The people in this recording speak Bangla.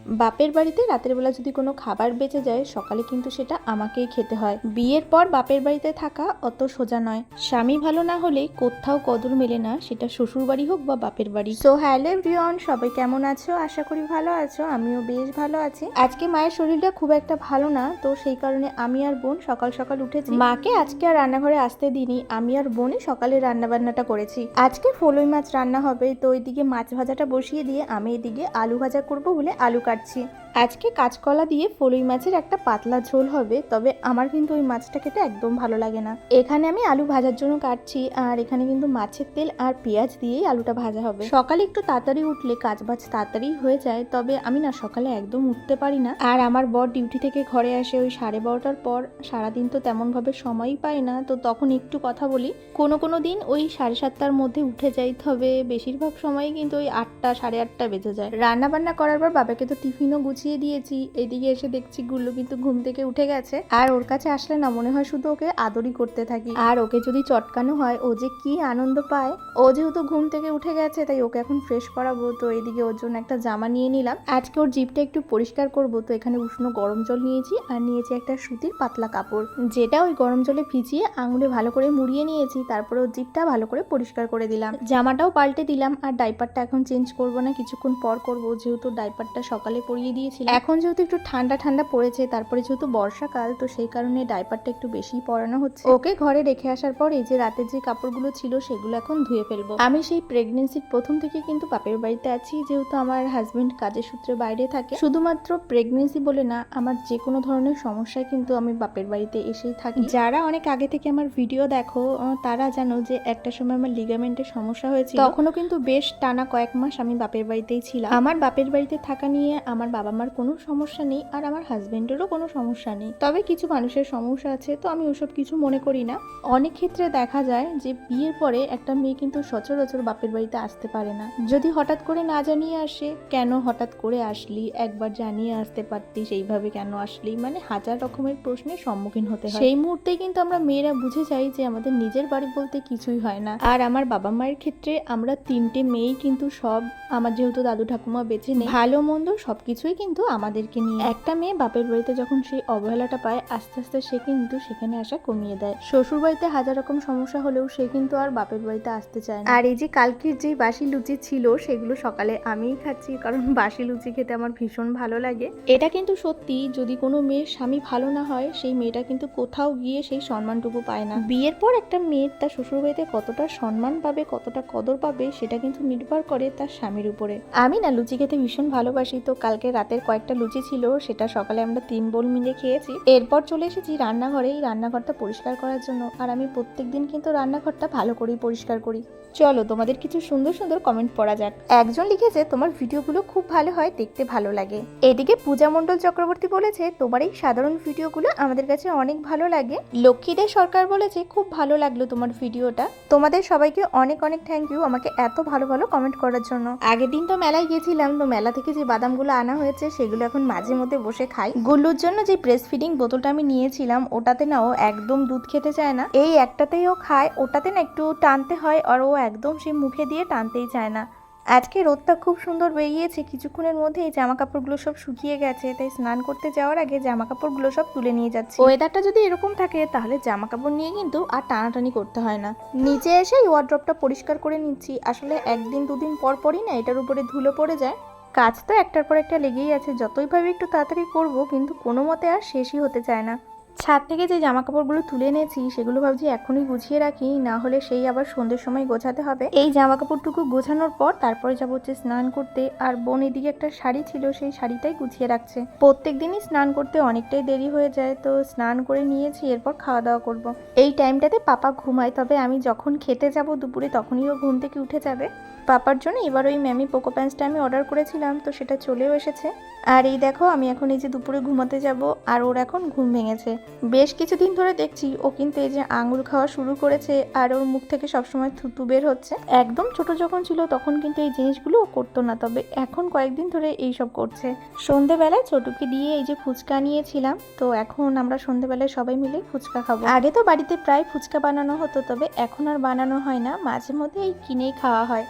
বাপের বাড়িতে রাতের বেলা যদি কোনো খাবার বেঁচে যায় সকালে কিন্তু সেটা আমাকেই খেতে হয়। বিয়ের পর বাপের বাড়িতে থাকা অত সোজা নয়। স্বামী ভালো না হলে কোথাও কদর মেলে না, সেটা শ্বশুর বাড়ি হোক বা বাপের বাড়ি। সো হ্যালো এভরিওয়ান, সবাই কেমন আছো? আশা করি ভালো আছো। আমিও বেশ ভালো আছি। আজকে মায়ের শরীরটা খুব একটা ভালো না, তো সেই কারণে আমি আর বোন সকাল সকাল উঠেছি। মাকে আজকে আর রান্নাঘরে আসতে দিইনি, আমি আর বোনই সকালে রান্না বান্নাটা করেছি। আজকে ফলুই মাছ রান্না হবে, তো ওইদিকে মাছ ভাজাটা বসিয়ে দিয়ে আমি এদিকে আলু ভাজা করবো বলে আলু কাটছি। আজকে কাঁচকলা দিয়ে ফলুই মাছের একটা পাতলা ঝোল হবে, তবে আমার কিন্তু ওই মাছটা খেতে একদম ভালো লাগে না। এখানে আমি আলু ভাজার জন্য কাটছি, আর এখানে কিন্তু মাছের তেল আর পেঁয়াজ দিয়েই আলুটা ভাজা হবে। সকালে একটু তাড়াতাড়ি উঠলে কাজবাজ তাড়াতাড়ি হয়ে যায়, তবে আমি না সকালে একদম উঠতে পারি না। আর আমার বর ডিউটি থেকে ঘরে আসে ওই 12:30টার পর। সারাদিন তো তেমন ভাবে সময়ই পাই না, তো তখন একটু কথা বলি। কোনো দিন ওই 7:30টার মধ্যে উঠে যাই, তবে বেশিরভাগ সময়ই কিন্তু ওই 8টা 8:30 বেজে যায়। রান্না বান্না করার পর বাবাকে তো টিফিনও গুছিয়ে দিয়েছি। এদিকে এসে দেখছি গুল্লু কিন্তু ঘুম থেকে উঠে গেছে, আর ওর কাছে আসলে না মনে হয় শুধু ওকে আদরই করতে থাকি। আর ওকে যদি চটকানো হয় ও যে কি আনন্দ পায়। ও যেহেতু ঘুম থেকে উঠে গেছে তাই ওকে এখন ফ্রেশ করাবো, তো এদিকে ওর জন্য একটা জামা নিয়ে নিলাম। আজকে ওর জিভটা একটু পরিষ্কার করব, তো এখানে উষ্ণ গরম জল নিয়েছি, আর নিয়েছি একটা সুতির পাতলা কাপড়, যেটা ওই গরম জলে ভিজিয়ে আঙুলে ভালো করে মুড়িয়ে নিয়েছি। তারপরে ওর জিভটা ভালো করে পরিষ্কার করে দিলাম, জামাটাও পাল্টে দিলাম। আর ডাইপারটা এখন চেঞ্জ করব না, কিছুক্ষণ পর করব, যেহেতু ডাইপারটা সকালে পরিয়ে দিয়েছিলাম। এখন যেহেতু একটু ঠান্ডা ঠান্ডা পড়েছে, তারপরে যেহেতু বর্ষাকাল, তো সেই কারণে ডাইপারটা একটু বেশি পরানো হচ্ছে। ওকে ঘরে রেখে আসার পর এই যে রাতের যে কাপড়গুলো ছিল সেগুলো এখন ধুয়ে ফেলবো। আমি সেই প্রেগনেন্সির প্রথম থেকে কিন্তু বাপের বাড়িতে আছি, যেহেতু আমার হাজবেন্ড কাজের সূত্রে বাইরে থাকে। শুধুমাত্র প্রেগনেন্সি বলে না, আমার যে কোনো ধরনের সমস্যায় কিন্তু আমি বাপের বাড়িতে এসেই থাকি। যারা অনেক আগে থেকে আমার ভিডিও দেখো তারা জানো যে একটা সময় আমার লিগামেন্টের সমস্যা হয়েছিল, তখনও কিন্তু বেশ টানা কয়েক মাস আমি বাপের বাড়িতেই ছিলাম। আমার বাপের বাড়িতে থাকা নিয়ে আমার বাবা মার কোনো সমস্যা নেই, আর আমার হাজবেন্ডেরও কোনো সমস্যা নেই। তবে কিছু মানুষের সমস্যা আছে, তো আমি ওসব কিছু মনে করি না। অনেক ক্ষেত্রে দেখা যায় যে বিয়ের পরে একটা মেয়ে কিন্তু সচরাচর বাপের বাড়িতে আসতে পারে না। যদি হঠাৎ করে না জানিয়ে আসে, কেন হঠাৎ করে আসলি, একবার জানিয়ে আসতে পারতি, সেইভাবে কেন আসলি, মানে হাজার রকমের প্রশ্নের সম্মুখীন হতে হয়। সেই মুহূর্তেই কিন্তু আমরা মেয়েরা বুঝে যাই যে আমাদের নিজের বাড়ি বলতে কিছুই হয় না। আর আমার বাবা মায়ের ক্ষেত্রে আমরা 3টে মেয়েই কিন্তু সব, আমার যেহেতু দাদু ঠাকুমা বেঁচে নেই, ভালো মন্দ সবকিছুই কিন্তু আমাদেরকে নিয়ে। একটা মেয়ে বাপের বাড়িতে যখন সেই অবহেলাটা পায়, আস্তে আস্তে সে কিন্তু সেখানে আসা কমিয়ে দেয়। শ্বশুর বাড়িতে হাজার রকম সমস্যা হলেও সে কিন্তু আর বাপের বাড়িতে আসতে চায় না। আর এই যে কালকের যে বাসি লুচি ছিল সেগুলো সকালে আমিই খাচ্ছি, কারণ বাসি লুচি খেতে আমার ভীষণ ভালো লাগে। এটা কিন্তু সত্যি, যদি কোনো মেয়ের স্বামী ভালো না হয়, সেই মেয়েটা কিন্তু কোথাও গিয়ে সেই সম্মানটুকু পায় না। বিয়ের পর একটা মেয়ের তার শ্বশুর বাড়িতে কতটা সম্মান পাবে, কতটা কদর পাবে, সেটা কিন্তু নির্ভর করে তার স্বামীর উপরে। আমি না লুচি খেতে ভীষণ ভালোবাসি, তো কালকে রাতের কয়েকটা লুচি ছিল, সেটা সকালে আমরা 3 বোন মিলে খেয়েছি। এরপর চলে এসেছি রান্নাঘরে, এই রান্নাঘরটা পরিষ্কার করার জন্য। আর আমি প্রত্যেকদিন কিন্তু রান্নাঘরটা ভালো করেই পরিষ্কার করি। চলো তোমাদের কিছু সুন্দর সুন্দর কমেন্ট পড়া যাক। একজন লিখেছে, তোমার ভিডিওগুলো খুব ভালো হয়, দেখতে ভালো লাগে। এদিকে পূজা মণ্ডল চক্রবর্তী বলেছে, তোমার এই সাধারণ ভিডিওগুলো আমাদের কাছে অনেক ভালো লাগে। লক্ষ্মীদে সরকার বলেছে, খুব ভালো লাগলো তোমার ভিডিওটা। তোমাদের সবাইকে অনেক অনেক থ্যাংক ইউ আমাকে এত ভালো ভালো কমেন্ট করার জন্য। আগের দিন তো মেলায় গেছিলাম, তো মেলা থেকে যে বাদামগুলো আনা হয়েছে সেগুলো এখন মাঝে মধ্যে বসে খাই। গুল্লুর জন্য যে ব্রেস্ট ফিডিং বোতলটা আমি নিয়েছিলাম, ওটাতে না ও একদম দুধ খেতে চায় না। এই একটাতেই ও খায়, ওটাতে না একটু টানতে হয়, আর ও একদম সে মুখে দিয়ে টানতেই চায় না। আজকে রোদটা খুব সুন্দর বেরিয়েছে, কিছুক্ষণের মধ্যে এই জামা কাপড়গুলো সব শুকিয়ে গেছে, তাই স্নান করতে যাওয়ার আগে জামা কাপড়গুলো সব তুলে নিয়ে যাচ্ছি। ওয়েদারটা যদি এরকম থাকে তাহলে জামা কাপড় নিয়ে কিন্তু আর টানাটানি করতে হয় না। নিচে এসে ওয়ার্ড্রপটা পরিষ্কার করে নিচ্ছি। আসলে একদিন দুদিন পর পরই না এটার উপরে ধুলো পড়ে যায়। কাজ তো একটার পর একটা লেগেই আছে, যতই ভাবে একটু তাড়াতাড়ি করব, কিন্তু কোনো মতে আর শেষই হতে চায় না। ছাদ থেকে যে জামা কাপড়গুলো তুলে এনেছি সেগুলো ভাবছি এখনই গুছিয়ে রাখি, না হলে সেই আবার সন্ধ্যের সময় গোছাতে হবে। এই জামা কাপড়টুকু গোছানোর পর তারপরে যাবো হচ্ছে স্নান করতে। আর বোন এদিকে একটা শাড়ি ছিল, সেই শাড়িটাই গুছিয়ে রাখছে। প্রত্যেক দিনই স্নান করতে অনেকটাই দেরি হয়ে যায়, তো স্নান করে নিয়েছি, এরপর খাওয়া দাওয়া করব। এই টাইমটাতে পাপা ঘুমায়, তবে আমি যখন খেতে যাব দুপুরে তখনই ও ঘুম থেকে উঠে যাবে। পাপার জন্য এবার ওই ম্যামি পোকো প্যান্টসটা আমি অর্ডার করেছিলাম, তো সেটা চলেও এসেছে। আর এই দেখো আমি এখন এই যে দুপুরে ঘুমাতে যাব, আর ওর এখন ঘুম ভেঙেছে। বেশ কিছুদিন ধরে দেখছি ও কিন্তু এই যে আঙুর খাওয়া শুরু করেছে, আর ওর মুখ থেকে সবসময় থুতু বের হচ্ছে। একদম ছোট যখন ছিল তখন কিন্তু এই জিনিসগুলো ও করতো না, তবে এখন কয়েকদিন ধরে এইসব করছে। সন্ধেবেলায় ছোটুকে দিয়ে এই যে ফুচকা নিয়েছিলাম, তো এখন আমরা সন্ধেবেলায় সবাই মিলে ফুচকা খাবো। আগে তো বাড়িতে প্রায় ফুচকা বানানো হতো, তবে এখন আর বানানো হয় না, মাঝে মধ্যে এই কিনেই খাওয়া হয়।